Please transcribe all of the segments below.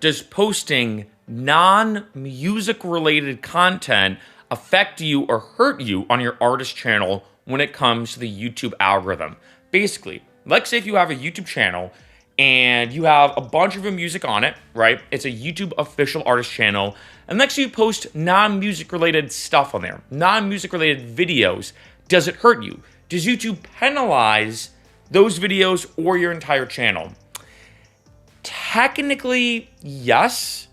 does posting non-music related content affect you or hurt you on your artist channel when it comes to the YouTube algorithm? Basically, let's say if you have a YouTube channel and you have a bunch of your music on it, right? It's a YouTube official artist channel. And let's say you post non-music related stuff on there, non-music related videos. Does it hurt you? Does YouTube penalize those videos or your entire channel? Technically, yes,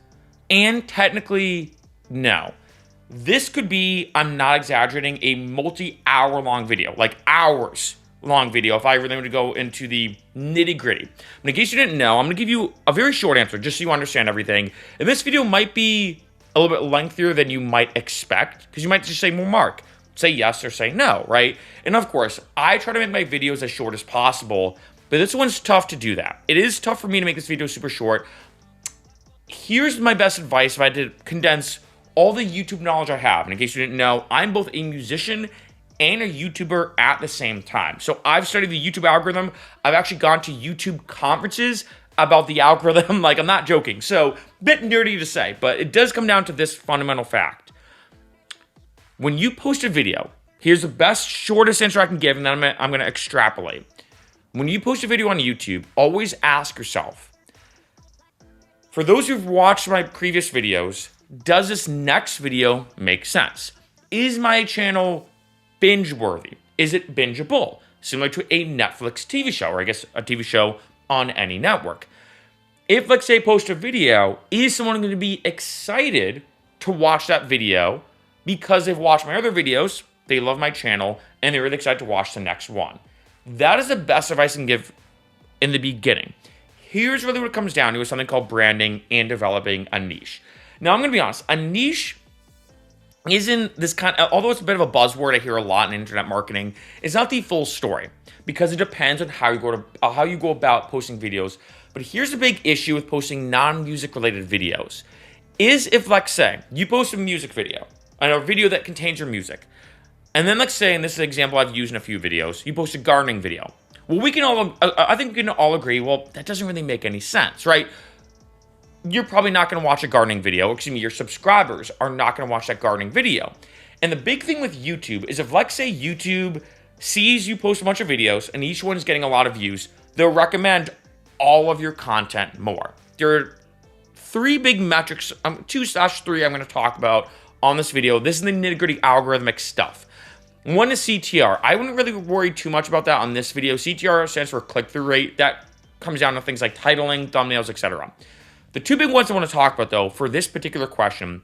and technically, no. This could be, I'm not exaggerating, a multi-hour long video, like hours long video, if I really want to go into the nitty-gritty. In case you didn't know, I'm going to give you a very short answer, just so you understand everything. And this video might be a little bit lengthier than you might expect, because you might just say, well, Mark, say yes or say no, right? And of course, I try to make my videos as short as possible, but this one's tough to do that. It is tough for me to make this video super short. Here's my best advice if I had to condense all the YouTube knowledge I have. And in case you didn't know, I'm both a musician and a YouTuber at the same time. So I've studied the YouTube algorithm. I've actually gone to YouTube conferences about the algorithm. Like, I'm not joking. So, bit nerdy to say, but it does come down to this fundamental fact. When you post a video, here's the best, shortest answer I can give, and then I'm going to extrapolate. When you post a video on YouTube, always ask yourself, for those who've watched my previous videos, does this next video make sense? Is my channel binge-worthy? Is it bingeable? Similar to a Netflix TV show, or I guess a TV show on any network. If, let's say, post a video, is someone going to be excited to watch that video because they've watched my other videos, they love my channel, and they're really excited to watch the next one? That is the best advice I can give in the beginning. Here's really what it comes down to, is something called branding and developing a niche. Now, I'm going to be honest, a niche isn't this kind of, although it's a bit of a buzzword I hear a lot in internet marketing, it's not the full story, because it depends on how you go about posting videos. But here's the big issue with posting non-music related videos, is if, let's say, you post a music video, and a video that contains your music, and then let's say, and this is an example I've used in a few videos, you post a gardening video. Well, I think we can all agree, well, that doesn't really make any sense, right? You're probably not going to watch a gardening video. Excuse me, your subscribers are not going to watch that gardening video. And the big thing with YouTube is if, let's say, YouTube sees you post a bunch of videos and each one is getting a lot of views, they'll recommend all of your content more. There are three big metrics, 2/3 I'm going to talk about on this video. This is the nitty-gritty algorithmic stuff. One is CTR. I wouldn't really worry too much about that on this video. CTR stands for click-through rate. That comes down to things like titling, thumbnails, etc. The two big ones I want to talk about, though, for this particular question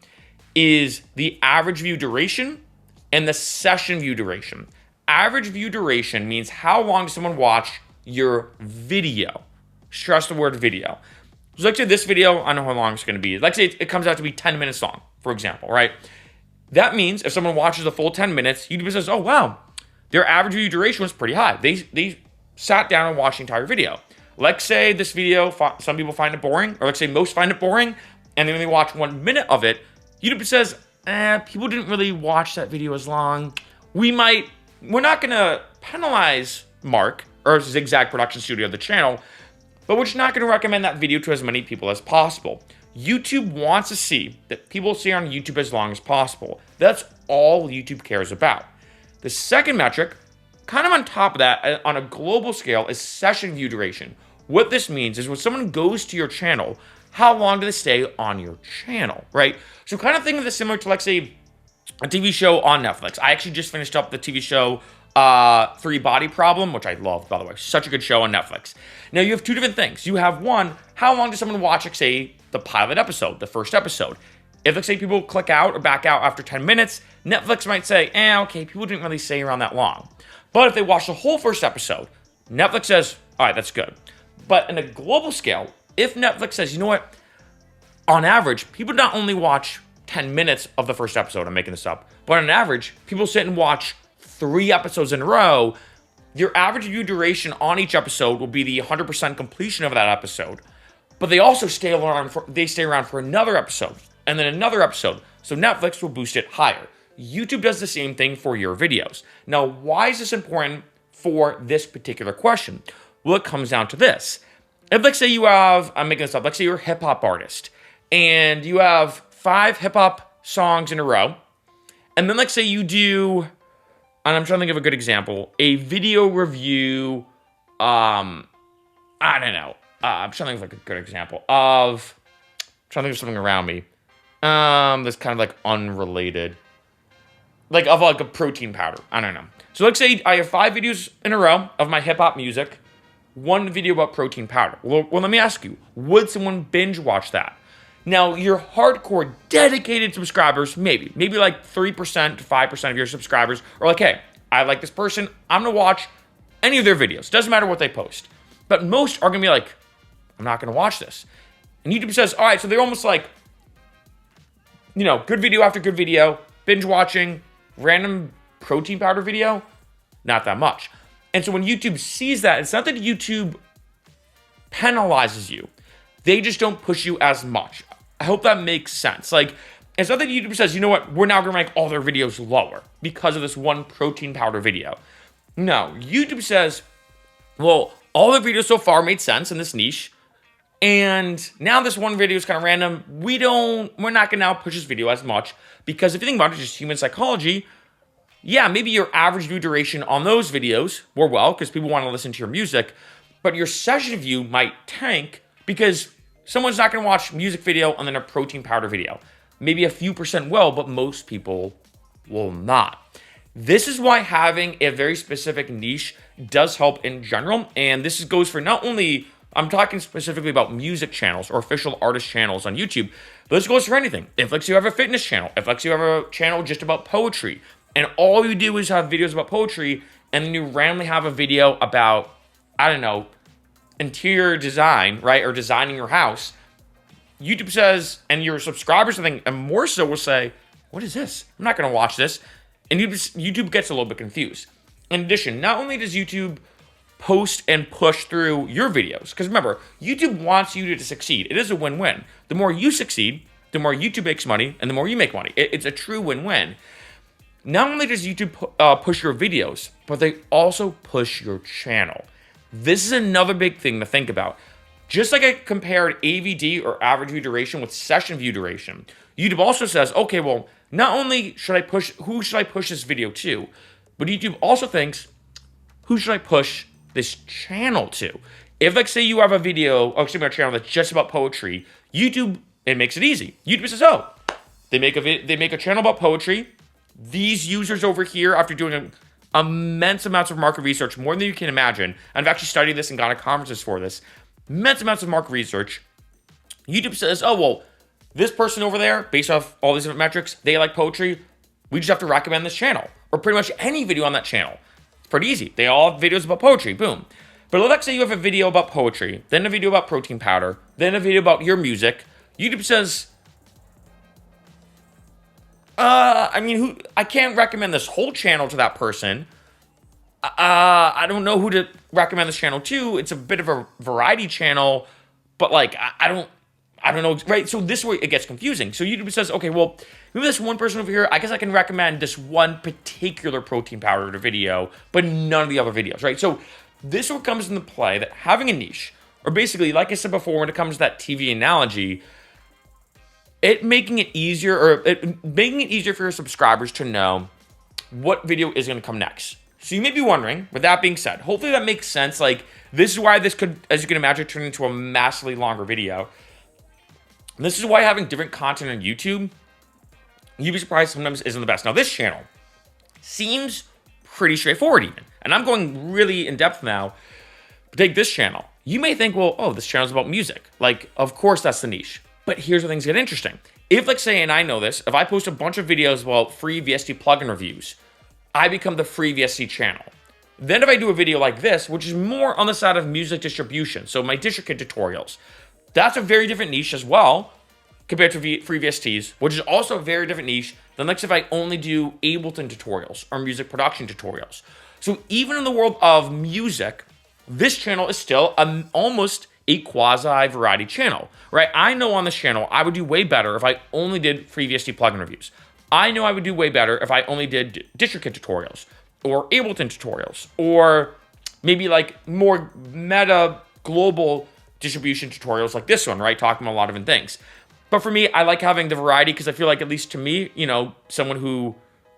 is the average view duration and the session view duration. Average view duration means how long does someone watch your video. Stress the word video. So let's say this video, I know how long it's going to be. Let's say it comes out to be 10 minutes long, for example, right? That means if someone watches the full 10 minutes, YouTube says, oh, wow, their average view duration was pretty high. They sat down and watched the entire video. Let's say this video, some people find it boring, or let's say most find it boring, and they only watch 1 minute of it. YouTube says, people didn't really watch that video as long. We're not going to penalize Mark, or Zigzag Production Studio, the channel, but we're just not going to recommend that video to as many people as possible. YouTube wants to see that people stay on YouTube as long as possible. That's all YouTube cares about. The second metric, kind of on top of that, on a global scale, is session view duration. What this means is when someone goes to your channel, how long do they stay on your channel, right? So kind of think of this similar to, like, say, a TV show on Netflix. I actually just finished up the TV show 3 Body Problem, which I love, by the way. Such a good show on Netflix. Now, you have two different things. You have one, how long does someone watch, like, say, the pilot episode, the first episode? If, let's say, people click out or back out after 10 minutes, Netflix might say, okay, people didn't really stay around that long. But if they watch the whole first episode, Netflix says, all right, that's good. But in a global scale, if Netflix says, you know what, on average, people not only watch 10 minutes of the first episode, I'm making this up, but on average, people sit and watch 3 episodes in a row, your average view duration on each episode will be the 100% completion of that episode. But they also stay around for another episode, and then another episode. So Netflix will boost it higher. YouTube does the same thing for your videos. Now, why is this important for this particular question? Well, it comes down to this. If, let's say you have, I'm making this up, let's say you're a hip-hop artist, and you have 5 hip hop songs in a row, and then say you do, and I'm trying to think of a good example, a video review, I don't know, I'm trying to think of a good example of, I'm trying to think of something around me, that's kind of unrelated, of a protein powder, I don't know. So let's say I have 5 videos in a row of my hip hop music, 1 video about protein powder. Well, let me ask you, would someone binge watch that? Now, your hardcore, dedicated subscribers, maybe 3% to 5% of your subscribers are hey, I like this person, I'm going to watch any of their videos. Doesn't matter what they post. But most are going to be I'm not going to watch this. And YouTube says, all right, so they're almost good video after good video, binge watching, random protein powder video, not that much. And so when YouTube sees that, it's not that YouTube penalizes you. They just don't push you as much. I hope that makes sense. It's not that YouTube says, you know what, we're now going to rank all their videos lower because of this one protein powder video. No, YouTube says, well, all the videos so far made sense in this niche, and now this one video is kind of random. We're not going to now push this video as much because if you think about it, just human psychology, yeah, maybe your average view duration on those videos were because people want to listen to your music, but your session view might tank because someone's not going to watch music video and then a protein powder video. Maybe a few percent will, but most people will not. This is why having a very specific niche does help in general, and this goes for not only, I'm talking specifically about music channels or official artist channels on YouTube, but this goes for anything. If you have a fitness channel, if you have a channel just about poetry, and all you do is have videos about poetry, and then you randomly have a video about, I don't know, interior design, right, or designing your house, YouTube says, and your subscribers, I think, and more so will say, what is this? I'm not going to watch this. And YouTube gets a little bit confused. In addition, not only does YouTube post and push through your videos, because remember, YouTube wants you to succeed. It is a win-win. The more you succeed, the more YouTube makes money, and the more you make money. It's a true win-win. Not only does YouTube push your videos, but they also push your channel. This is another big thing to think about. Just like I compared AVD or average view duration with session view duration, YouTube also says, okay, well, not only who should I push this video to, but YouTube also thinks, who should I push this channel to? If say you have a channel that's just about poetry, YouTube, it makes it easy. YouTube says, oh, they make a channel about poetry. These users over here, after doing immense amounts of market research, more than you can imagine, I've actually studied this and gone to conferences for this, immense amounts of market research, YouTube says, oh, well, this person over there, based off all these different metrics, they like poetry, we just have to recommend this channel, or pretty much any video on that channel. It's pretty easy. They all have videos about poetry, boom. But let's say you have a video about poetry, then a video about protein powder, then a video about your music. YouTube says, I can't recommend this whole channel to that person. I don't know who to recommend this channel to. It's a bit of a variety channel, but I don't know, right? So this way it gets confusing. So YouTube says, okay, well, maybe this one person over here, I guess I can recommend this one particular protein powder video, but none of the other videos, right? So this one comes into play that having a niche, or basically, like I said before, when it comes to that TV analogy, making it easier for your subscribers to know what video is going to come next. So you may be wondering, with that being said, hopefully that makes sense. This is why this could, as you can imagine, turn into a massively longer video. And this is why having different content on YouTube, you'd be surprised sometimes isn't the best. Now, this channel seems pretty straightforward even. And I'm going really in depth now. But take this channel. You may think, well, oh, this channel's about music. Of course that's the niche. But here's where things get interesting. If, say, and I know this, if I post a bunch of videos about free VST plugin reviews, I become the free VST channel. Then if I do a video like this, which is more on the side of music distribution, so my DistroKid tutorials, that's a very different niche as well compared to free VSTs, which is also a very different niche than if I only do Ableton tutorials or music production tutorials. So even in the world of music, this channel is still almost a quasi-variety channel, right? I know on this channel, I would do way better if I only did free VST plugin reviews. I know I would do way better if I only did DistroKid tutorials or Ableton tutorials or maybe more meta global distribution tutorials like this one, right? Talking about a lot of different things. But for me, I like having the variety because I feel like, at least to me, someone who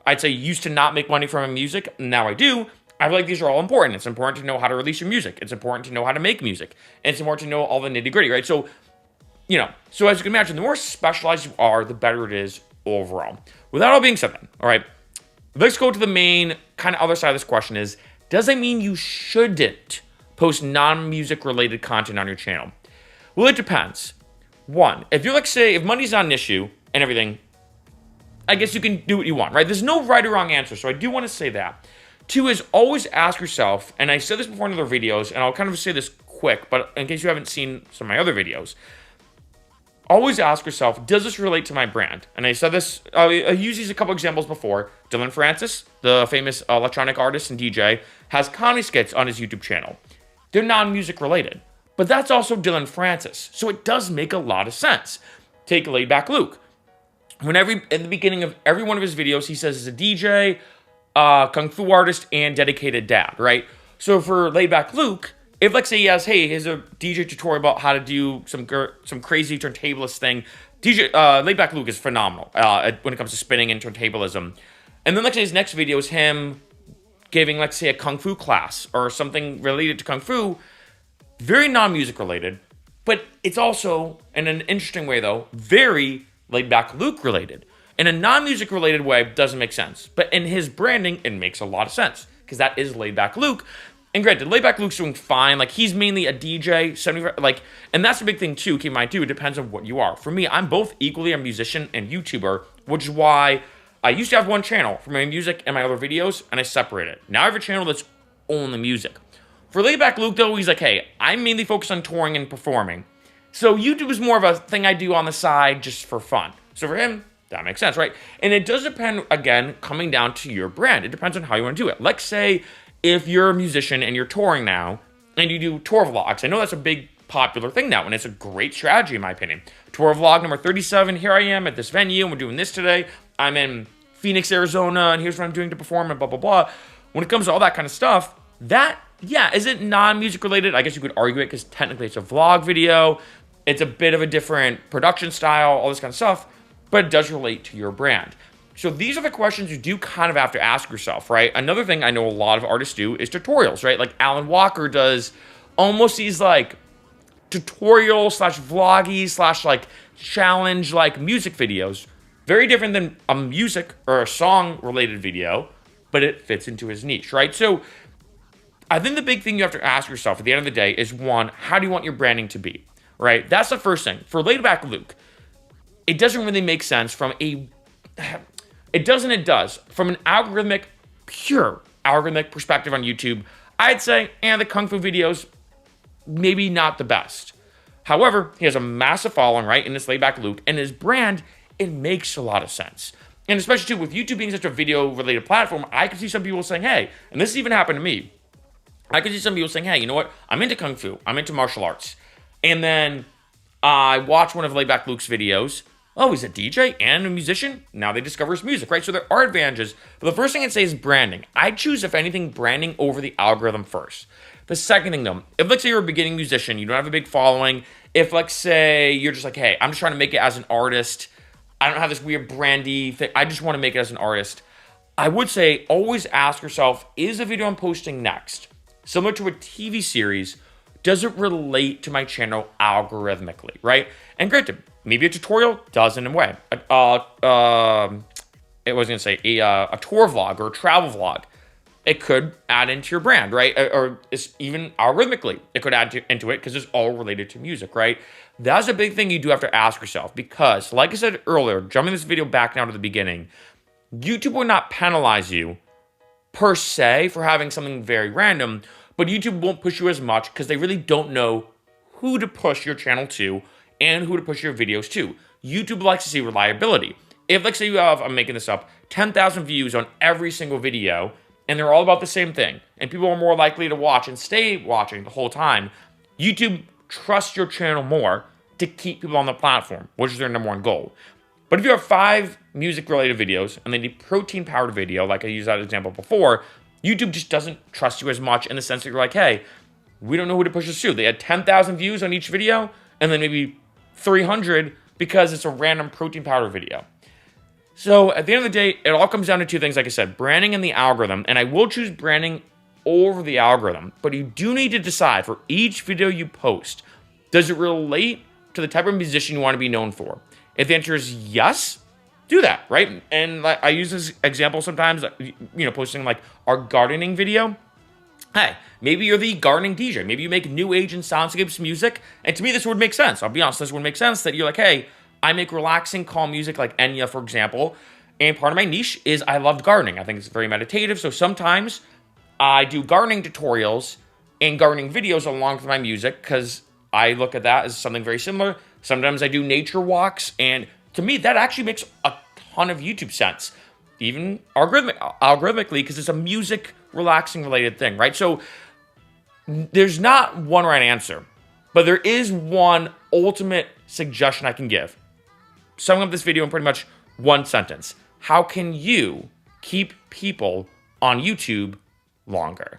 I'd say used to not make money from music, now I do. I feel like these are all important. It's important to know how to release your music. It's important to know how to make music. And it's important to know all the nitty gritty, right? So, so as you can imagine, the more specialized you are, the better it is overall. With that all being said then, all right, let's go to the main kind of other side of this question is, does that mean you shouldn't post non-music related content on your channel? Well, it depends. One, if you're like, say, if money's not an issue and everything, I guess you can do what you want, right? There's no right or wrong answer, so I do want to say that. Two is always ask yourself, and I said this before in other videos, and I'll kind of say this quick, but in case you haven't seen some of my other videos, always ask yourself, does this relate to my brand? And I said this, I used these a couple examples before. Dylan Francis, the famous electronic artist and DJ, has comedy skits on his YouTube channel. They're non-music related, but that's also Dylan Francis, so it does make a lot of sense. Take Laid Back Luke. In the beginning of every one of his videos, he says he's a DJ, kung fu artist, and dedicated dad, right? So for Laid Back Luke, if let's say he has, hey, here's a DJ tutorial about how to do some crazy turntablist thing. Laid Back Luke is phenomenal when it comes to spinning and turntablism. And then let's say his next video is him giving, let's say, a kung fu class or something related to kung fu, very non-music related, but it's also, in an interesting way though, very Laid Back Luke related. In a non-music related way, doesn't make sense. But in his branding, it makes a lot of sense because that is Laid Back Luke. And granted, Laid Back Luke's doing fine. Like, he's mainly a DJ, 75, and that's a big thing too. Keep in mind too, it depends on what you are. For me, I'm both equally a musician and YouTuber, which is why I used to have one channel for my music and my other videos, and I separate it. Now I have a channel that's only music. For Laid Back Luke though, he's like, hey, I'm mainly focused on touring and performing. So YouTube is more of a thing I do on the side just for fun. So for him, that makes sense, right? And it does depend, again, coming down to your brand. It depends on how you want to do it. Let's say if you're a musician and you're touring now and you do tour vlogs. I know that's a big popular thing now, and it's a great strategy in my opinion. Tour vlog number 37, here I am at this venue, and we're doing this today. I'm in Phoenix, Arizona, and here's what I'm doing to perform, and blah, blah, blah. When it comes to all that kind of stuff, that, yeah, is it non-music related? I guess you could argue it because technically it's a vlog video. It's a bit of a different production style, all this kind of stuff, but it does relate to your brand. So these are the questions you do kind of have to ask yourself, right? Another thing I know a lot of artists do is tutorials, right? Like Alan Walker does almost these like tutorial slash vloggy slash like challenge like music videos. Very different than a music or a song related video, but it fits into his niche, right? So I think the big thing you have to ask yourself at the end of the day is, one, how do you want your branding to be, right? That's the first thing. For Laid Back Luke, it doesn't really make sense from a... It does. From an pure algorithmic perspective on YouTube, I'd say, the Kung Fu videos, maybe not the best. However, he has a massive following, right, in this Laid Back Luke, and his brand, it makes a lot of sense. And especially, too, with YouTube being such a video-related platform, I could see some people saying, hey, and this even happened to me, I could see some people saying, hey, you know what, I'm into Kung Fu, I'm into martial arts. And then I watch one of Laid Back Luke's videos. Oh, he's a DJ and a musician? Now they discover his music, right? So there are advantages. But the first thing I'd say is branding. I'd choose, if anything, branding over the algorithm first. The second thing, though, if let's say you're a beginning musician, you don't have a big following, if let's say you're just like, hey, I'm just trying to make it as an artist, I don't have this weird brandy thing, I just want to make it as an artist, I would say always ask yourself, is the video I'm posting next, similar to a TV series, does it relate to my channel algorithmically, right? And granted, maybe a tutorial does in a way. It was going to say a tour vlog or a travel vlog. It could add into your brand, right? Or it's even algorithmically, it could add into it because it's all related to music, right? That's a big thing you do have to ask yourself because, like I said earlier, jumping this video back now to the beginning, YouTube will not penalize you per se for having something very random, but YouTube won't push you as much because they really don't know who to push your channel to and who to push your videos to. YouTube likes to see reliability. If, like, say you have, I'm making this up, 10,000 views on every single video, and they're all about the same thing, and people are more likely to watch and stay watching the whole time, YouTube trusts your channel more to keep people on the platform, which is their number one goal. But if you have 5 music-related videos, and they need protein-powered video, like I used that example before, YouTube just doesn't trust you as much in the sense that you're like, hey, we don't know who to push this to. They had 10,000 views on each video, and then maybe 300 because it's a random protein powder video. So at the end of the day, it all comes down to two things, like I said, branding and the algorithm. And I will choose branding over the algorithm. But you do need to decide for each video you post, does it relate to the type of musician you want to be known for? If the answer is yes, do that, right? And like, I use this example sometimes, posting like our gardening video. Hey, maybe you're the gardening DJ. Maybe you make new age and soundscapes music. And to me, this would make sense. I'll be honest, this would make sense that you're like, hey, I make relaxing, calm music like Enya, for example. And part of my niche is I love gardening. I think it's very meditative. So sometimes I do gardening tutorials and gardening videos along with my music because I look at that as something very similar. Sometimes I do nature walks. And to me, that actually makes a ton of YouTube sense. Even algorithmically, because it's a music relaxing related thing, right? So there's not one right answer, but there is one ultimate suggestion I can give. Summing up this video in pretty much one sentence. How can you keep people on YouTube longer?